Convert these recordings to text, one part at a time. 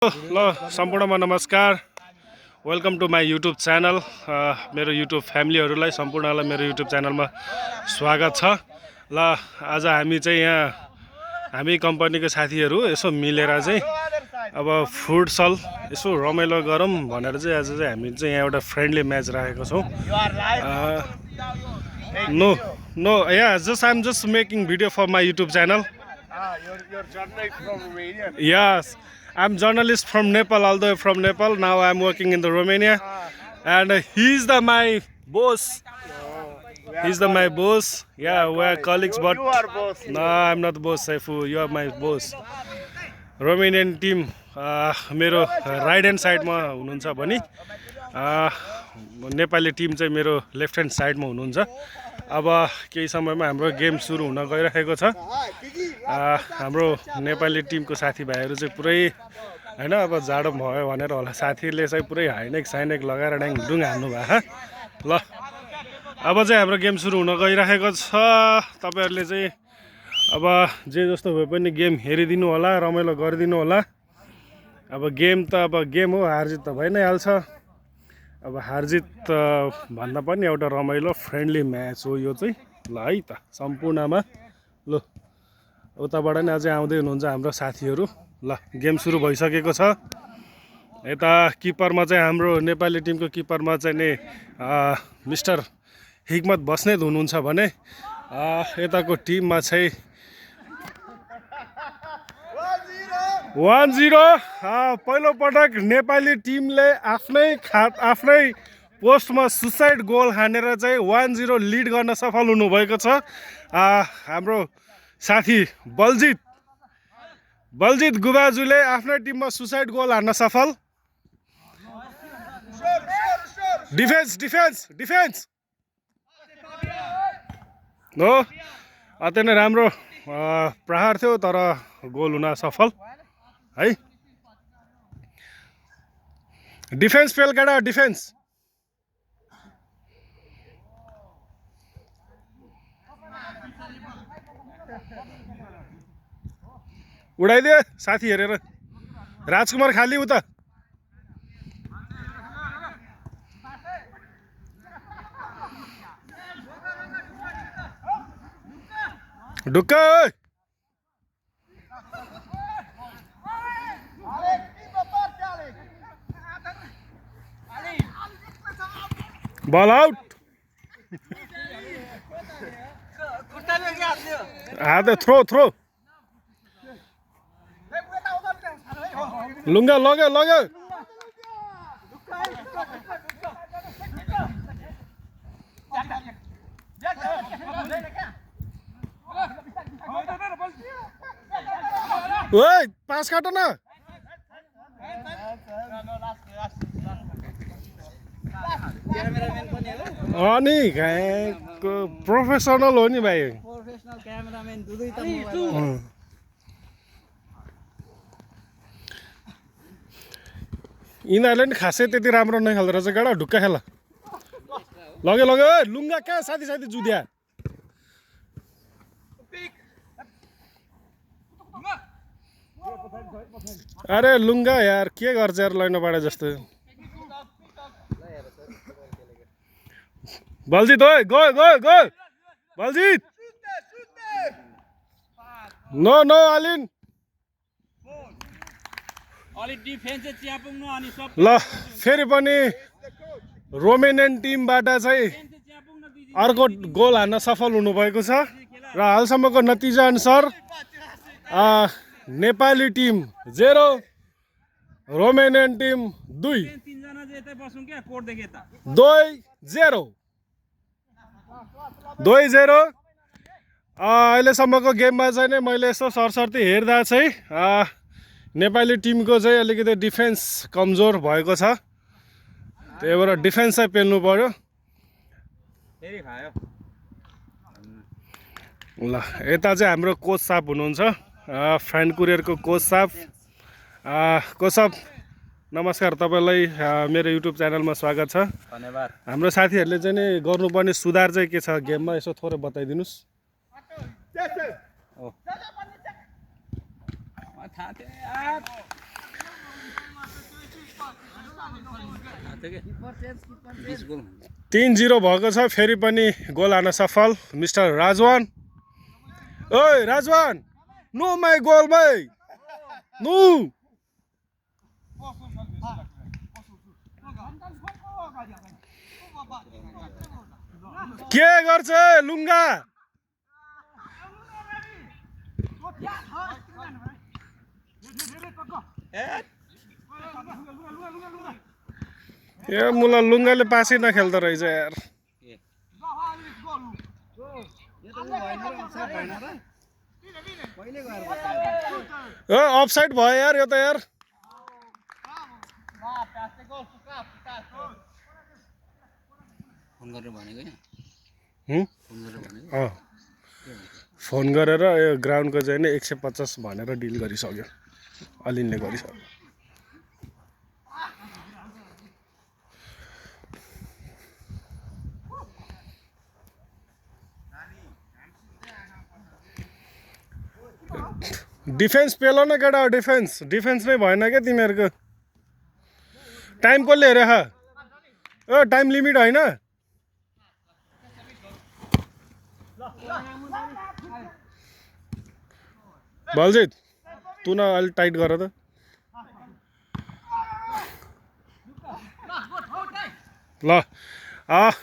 ल सम्पूर्णमा नमस्कार। Welcome to my YouTube channel. मेरो युट्युब फ्यामिलीहरूलाई सम्पूर्णलाई मेरो युट्युब च्यानलमा स्वागत छ। ल आज हामी कम्पनीको साथीहरू यसो मिलेर चाहिँ अब फुटसल यसो रमाइलो गरौँ भनेर चाहिँ आज चाहिँ हामी चाहिँ यहाँ एउटा फ्रेन्डली म्याच राखेको छौँ। No just I'm just making video for my YouTube channel. You're journalist from Romania. Yes, I'm journalist from Nepal, all the way from Nepal. Now I'm working in the Romania, and he's my boss. He's my boss. Yeah, we're colleagues, but You are boss. no, I'm not the boss. Saifu, you are my boss. Romanian team, मेरो right hand साइडमा हुनुहुन्छ भने Nepali team चाहिँ मेरो left hand साइडमा हुनुहुन्छ। अब केही समयमा हाम्रो गेम सुरु हुन गइरहेको छ। हाम्रो नेपाली टिमको साथीभाइहरू चाहिँ पुरै हैन अब जाडो भयो भनेर होला साथीले चाहिँ पुरै हाइनेक साइनेक लगाएर ड्याङडुङ हान्नु भएको। ल अब चाहिँ हाम्रो गेम सुरु हुन गइरहेको छ। तपाईहरुले चाहिँ अब जे जस्तो भए पनि गेम हेरिदिनु होला, रमाइलो गरिदिनु होला। अब गेम हो, हारजित त भइ नै हाल्छ। अब हारजित भन्दा पनि एउटा रमाइलो फ्रेन्डली म्याच हो यो चाहिँ। ल है त सम्पूर्णमा ल उताबाट नि अझै आउँदै हुनुहुन्छ हाम्रो साथीहरू। ल गेम सुरु भइसकेको छ। यता किपरमा चाहिँ हाम्रो नेपाली टिमको किपरमा चाहिँ नि मिस्टर हिक्मत बस्नेत हुनुहुन्छ भने यताको टिममा चाहिँ 1-0 पहिलो पटक नेपाली टिमले आफ्नै पोस्टमा सुसाइड गोल हानेर चाहिँ 1-0 लिड गर्न सफल हुनुभएको छ। हाम्रो साथी बलजित गुबाजुले आफ्नै टिममा सुसाइड गोल हान्न सफल। डिफेन्स हो, अति नै राम्रो प्रहार थियो तर गोल हुन सफल है। डिफेन्स फेल केटा, डिफेन्स। उडाइदिए साथी हेरेर। राजकुमार खाली उता। ढुक्क बल आउट। हात थ्रो लुङ्गा लग्यो ओइ पास काट न। अनि प्रोफेसनल हो नि भाइ। प्रोफेसनल क्यामेराम्यान दुधै त यिनीहरूले नि खासै त्यति राम्रो नै खेल्दो रहेछ गाडा। ढुक्का खेल लग्यो लुङ्गा कहाँ साथी जुद्या। अरे लुङ्गा यार के गर्छ यार लैनबाट जस्तो। बलजित ओइ गयो बलजित। नो आलिन। ल फेरि पनि रोमेनियन टिमबाट चाहिँ अर्को गोल हान्न सफल हुनुभएको छ र हालसम्मको नतिजा अनुसार नेपाली टिम 0 रोमेनियन टिम 2-0 अहिलेसम्मको गेममा चाहिँ नै मैले यसो सरसर्ती हेर्दा चाहिँ नेपाली टिमको चाहिँ अलिकति डिफेन्स कमजोर भएको छ। त्यही भएर डिफेन्स चाहिँ पेल्नु पर्यो। ल यता चाहिँ हाम्रो कोच साहब हुनुहुन्छ, फ्यान कुरियरको कोच साहब। कोच साहब नमस्कार, तपाईँलाई मेरो युट्युब च्यानलमा स्वागत छ। धन्यवाद। हाम्रो साथीहरूले चाहिँ नि गर्नुपर्ने सुधार चाहिँ के छ गेममा यसो थोरै बताइदिनुहोस्। 3-0 भएको छ फेरि पनि गोल हान्न सफल मिस्टर राजवान ओइ राजवान नो माई गोल भाइ नो के गर्छ लुङ्गा ए मुला लुङ्गाले पासै नखेल्दो रहेछ यार अफसाइड भयो यार यो त यार फोन गरेर यो ग्राउन्डको चाहिँ 150 भनेर डिल गरिसक्यो अलिनले गरिसक्यो डिफेन्स पेलो न केटा डिफेन्स नै भएन क्या तिमीहरूको टाइम कसले हेरे ओ टाइम लिमिट होइन बलजित तँ न अलि टाइट गर त ल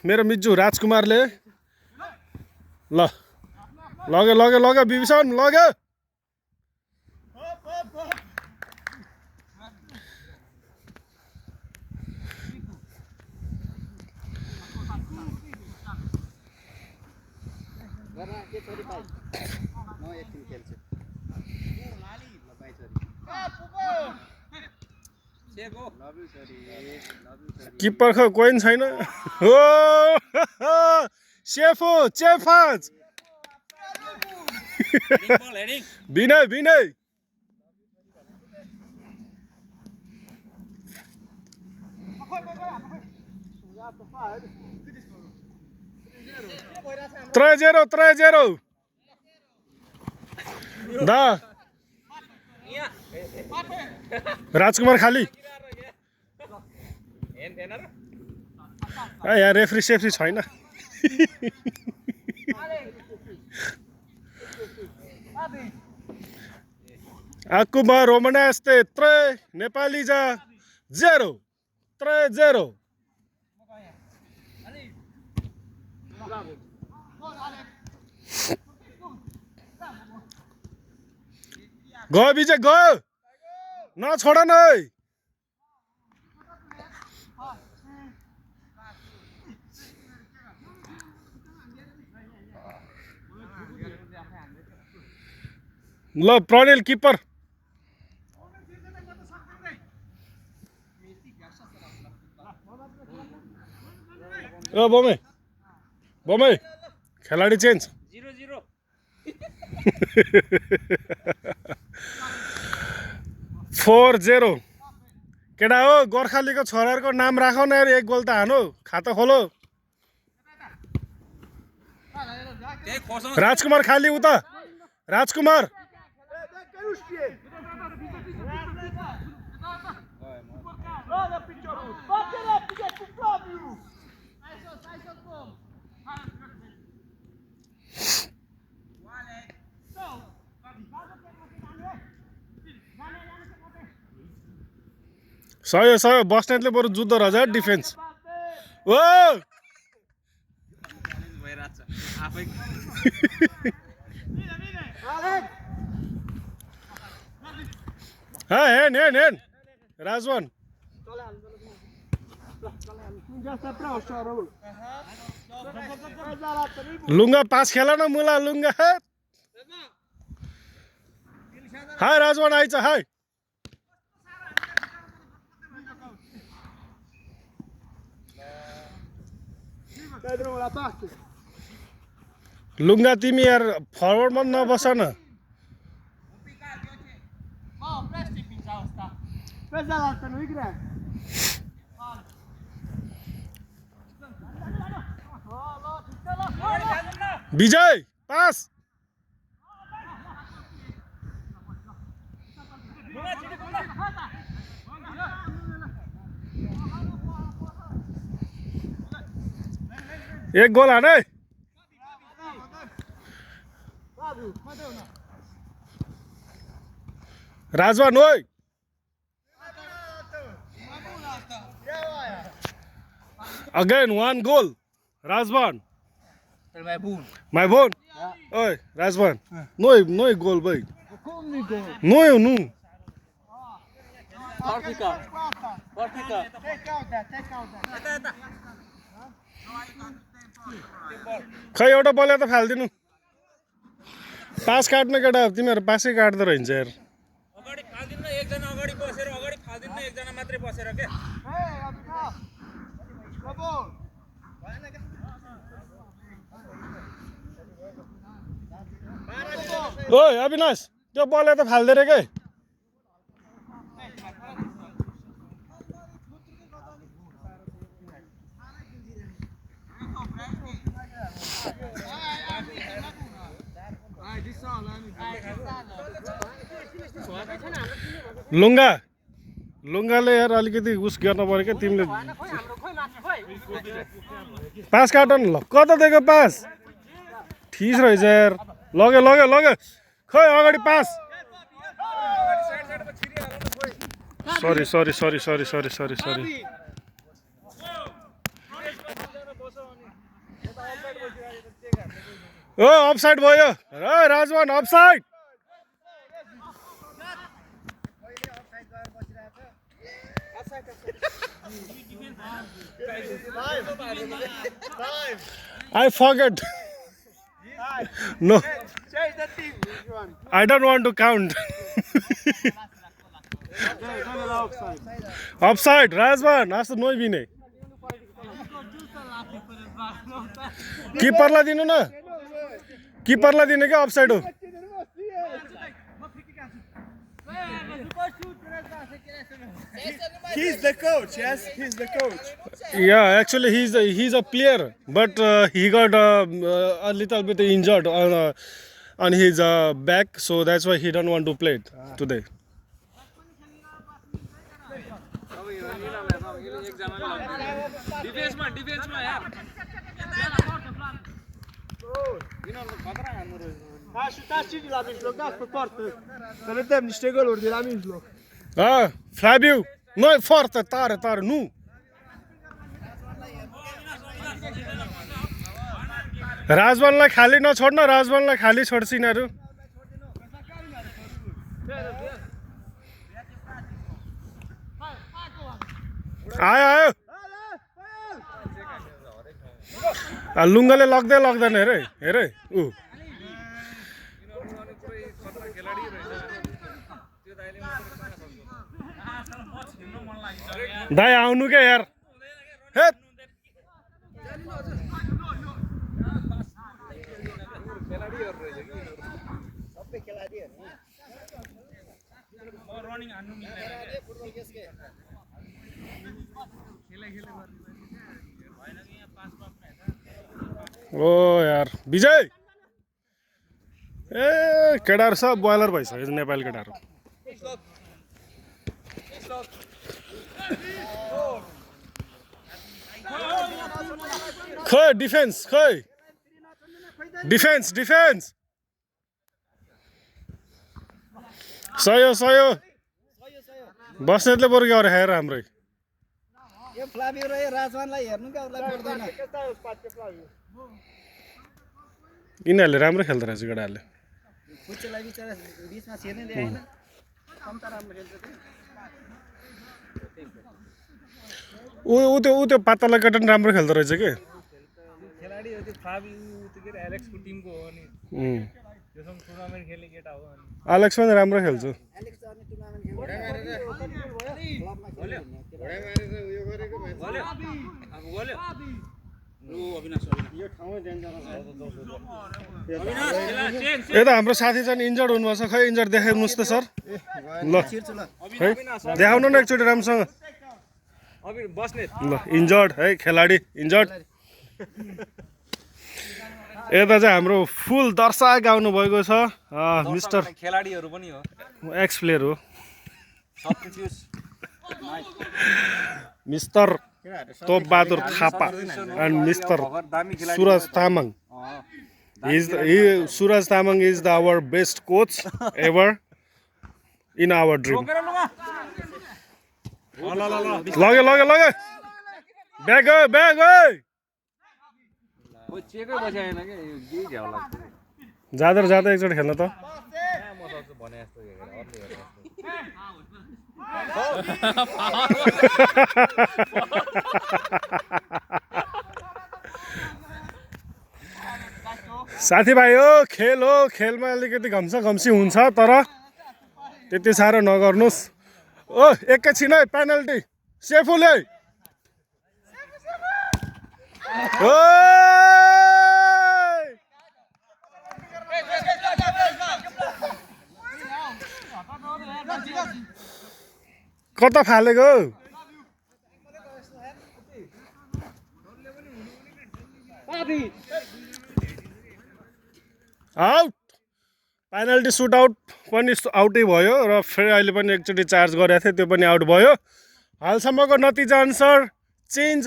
मेरो मिज्जू राजकुमारले ल लग्यो विभीषण लग्यो किपर खो कोही छैन हो सेफो चेफाज विनय त्रै जेरो दा राजकुमार खाली यहाँ रेफ्री सेफ्री छैन आकुमा रोमनास्ते त्रै नेपाली जा 0-0 गयो विजय गयो नछोड न ल प्रणेल किपर बमै खेलाडी चेन्ज 0-0 4-0 केटा हो गोर्खालीको छोराहरूको नाम राख न यार एक गोल त हानो खाता खोलो राजकुमार खाली उता राजकुमार सय बस्नेतले बरु जुद्ध रहेछ डिफेन्स ओ हेन राजवान लुङ्गा पास खेला न मुला लुङ्गा हाय राजवान आइछ हाय लुङ्गा तिमी यार फरवर्डमा नबस न विजय पास एक गोल हाने राजवान ओइ again 1 goal Razvan my bone oi Razvan no goal boy no no खै एउटा बल त फाल्दिनु पास काट्ने केटा तिमीहरू पासै काट्दो रहन्छ यार अगाडि फाल्दिन्न एकजना अगाडि बसेर अगाडि फाल्दिन्न एकजना मात्रै बसेर के ओइ अविनाश त्यो बल त फाल्दै रे के लुङ्गाले यार अलिकति उस गर्न पर्यो क्या तिमीले पास काट न ल कता दिएको पास ठिस रहेछ यार लग्यो लग्यो लग्यो खै अगाडि pass sorry sorry sorry sorry sorry sorry sorry oh offside भयो राजवान offside I forget. No. I don't want to count. Offside, Razvan. As the no bine. Keeper la dinu na. Keeper la dinu ke offside ho. He's the coach, yes? He's the coach. Yeah, actually he's a player, but he got a little bit injured on his back, so that's why he don't want to play it today. डिफेन्समा यार Tacci la mislo, gaspo forte. Per il tempo ste gol di la mislo. Ah, Fabio, no forte, tare, nu. राजवनलाई खाली नछोड्न राजवनलाई खाली छोड्छ यिनीहरू आयो लुङ्गाले लाग्दैन हेरे ऊ दाइ आउनु के यार हेत ओ यार विजय ए केटाहरू सब बोइलर भइसक्यो नेपाली केटाहरू खै डिफेन्स सयो बस्नेतले बरु गरे हेर हाम्रै यो फ्लाभियो र यो राजवानलाई हेर्नु के उसलाई पर्दैन यिनीहरूले राम्रो खेल्दो रहेछ केटाहरूले कुचेलाई बिचरा बिचमा छिर्नै दिएन कम त राम्रो खेल्छ ऊ त्यो पातला केटा पनि राम्रो खेल्दो रहेछ के खेलाडी हो त्यो फ्लाभियो त्यो के एलेक्सको टिमको हो नि त्योसँग टुर्नामेन्ट खेल्ने केटा हो अनि एलेक्स पनि राम्रो खेल्छ एलेक्स गर्ने यता हाम्रो साथी चाहिँ इन्जर्ड हुनुभएको छ खै इन्जर्ड देखाउनुहोस् त सर ल है देखाउनु न एकचोटि राम्रोसँग ल इन्जर्ड है खेलाडी इन्जर्ड यता चाहिँ हाम्रो फुल दर्शक आउनुभएको छ मिस्टर खेलाडीहरू पनि हो एक्स प्लेयर हो mister Top Bahadur Thapa and Mr. Suraj Tamang. Suraj Tamang is our best coach ever in our dream. लगे ब्याग जाँदा एकचोटि खेल्न त साथीभाइ हो खेल हो खेलमा अलिकति घम्सी हुन्छ तर त्यति साह्रो नगर्नुस् ओ एकैछिन है पेनल्टी सेफुले कता फालेको आउट पेनल्टी सुट आउट पनि आउटै भयो र फेरि अहिले पनि एकचोटि चार्ज गरेको थियो त्यो पनि आउट भयो हालसम्मको नतिजा अनुसार change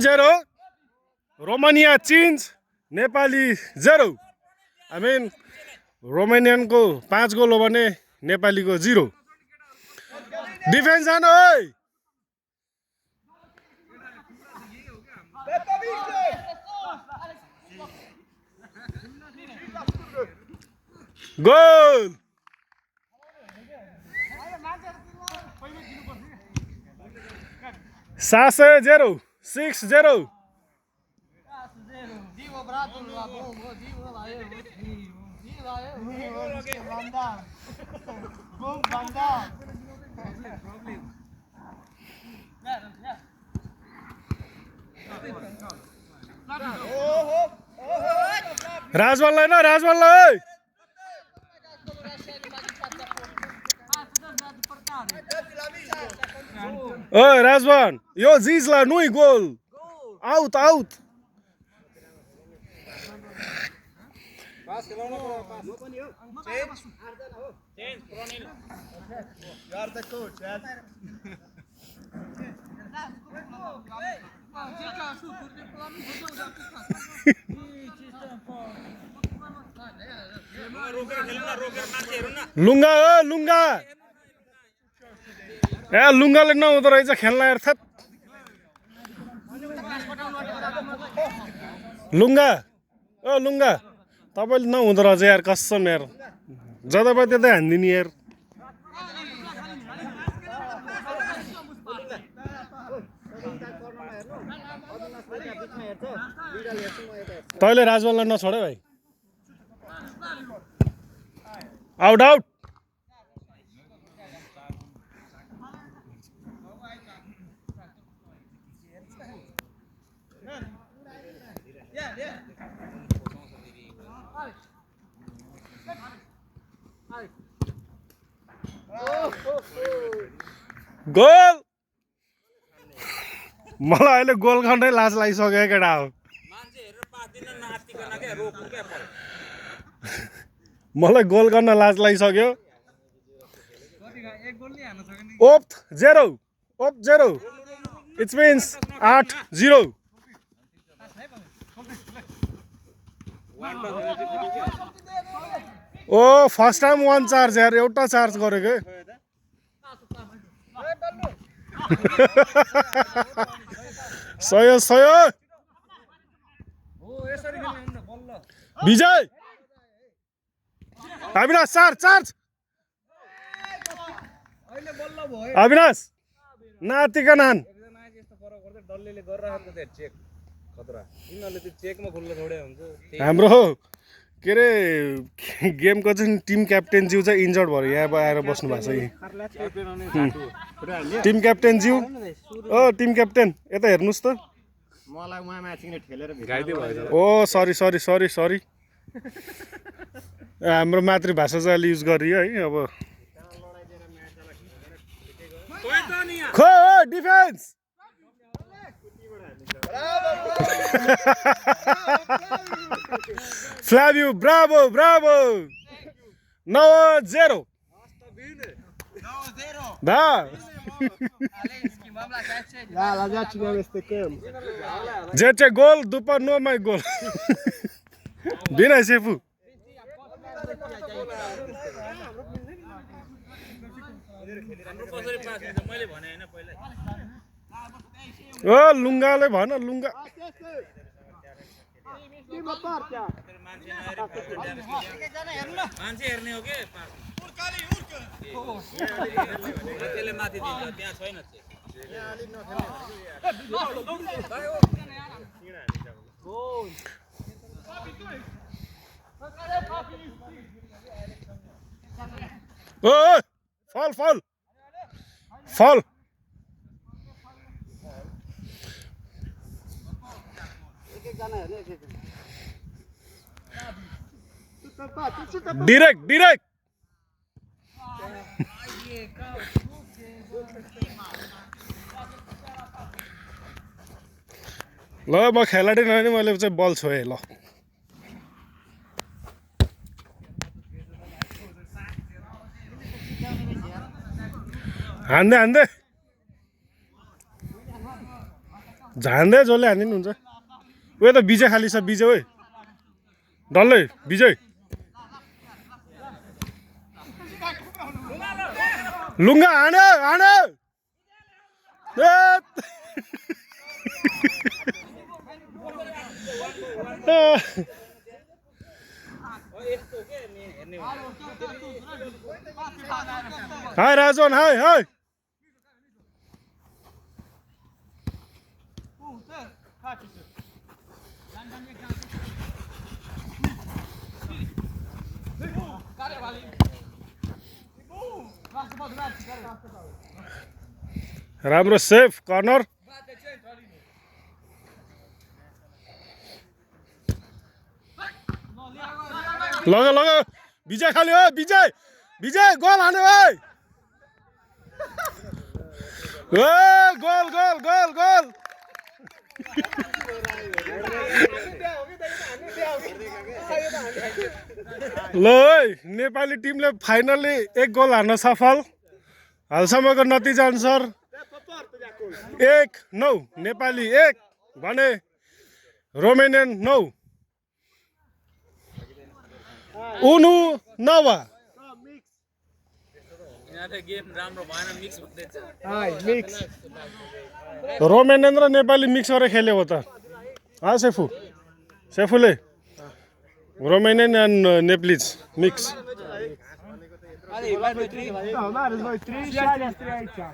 0 Romania change Nepali 0 I mean रोमानियनको 5 गोल हो भने नेपालीको 0 डिफेन्स जानु है गोल सासे 0 6-0 राजवाललाई न राजवाललाई ओए राजवान यो जिजला नुई गोल आउट लुङ्गा ए लुङ्गाले नहुँदो रहेछ खेल्न अर्थात् लुङ्गा तपाईँले नहुँदो रहेछ यार कसम यार जता पायो त्यतै हान्दिनी यार तैँले राजवाललाई नछोडे भाइ आउट गोल मलाई अहिले गोल गर्नै लाज लागिसक्यो केटा हो मलाई गोल गर्न लाज लागिसक्यो ओप 0 इट्स मिन्स 8-0 ओ फर्स्ट टाइम 1 चार्ज यार एउटा चार्ज गरेको सय विजय अविनाश चार्ज अविनाश नातिका नान हाम्रो के अरे गेमको चाहिँ टिम क्याप्टेन ज्यू चाहिँ इन्जर्ड भयो यहाँ आएर बस्नु भएको छ टिम क्याप्टेन ज्यू टिम क्याप्टेन यता हेर्नुहोस् त ओ सरी हाम्रो मातृभाषा चाहिँ अलि युज गरियो है अब खो defence Flavio, bravo! 9-0. Da. Lá já tivemos este campo. Jeche goal, după nu mai gol. Bine, șeful. O, लुङ्गाले भन लुङ्गा Prima partea. मान्छे हेर्ने हो के त्यसले माथि दिन्छ त्यहाँ छैन ओ फल फल फल डिरेक्ट डिरेक्ट ल म खेलाडी नभए मैले चाहिँ बल छोएँ ल हान्दै हान्दै झान्दै जसले हानिदिनु हुन्छ उयो त विजय खाली छ विजय ओइ डल्लै विजय लुङ्गा हान हान हाय राजन हाय हाय राम्रो सेफ कर्नर लग लग विजय खाली हो विजय विजय गोल हान्यो ओइ ओ गोल गोल गोल गोल ल ओइ नेपाली टिमले फाइनली 1 गोल हान्न सफल हालसम्मको नतिजा अनुसार 1-9 नेपाली 1 भने रोमेनियन 9 उनु नवा गेम राम्रो भएन मिक्स भन्दैछ Mix. रोमेनियन र नेपाली मिक्स गरेर खेल्यो हो त सेफु सेफुले Romanian and Nepalese mix Não, nada, 2, 3, já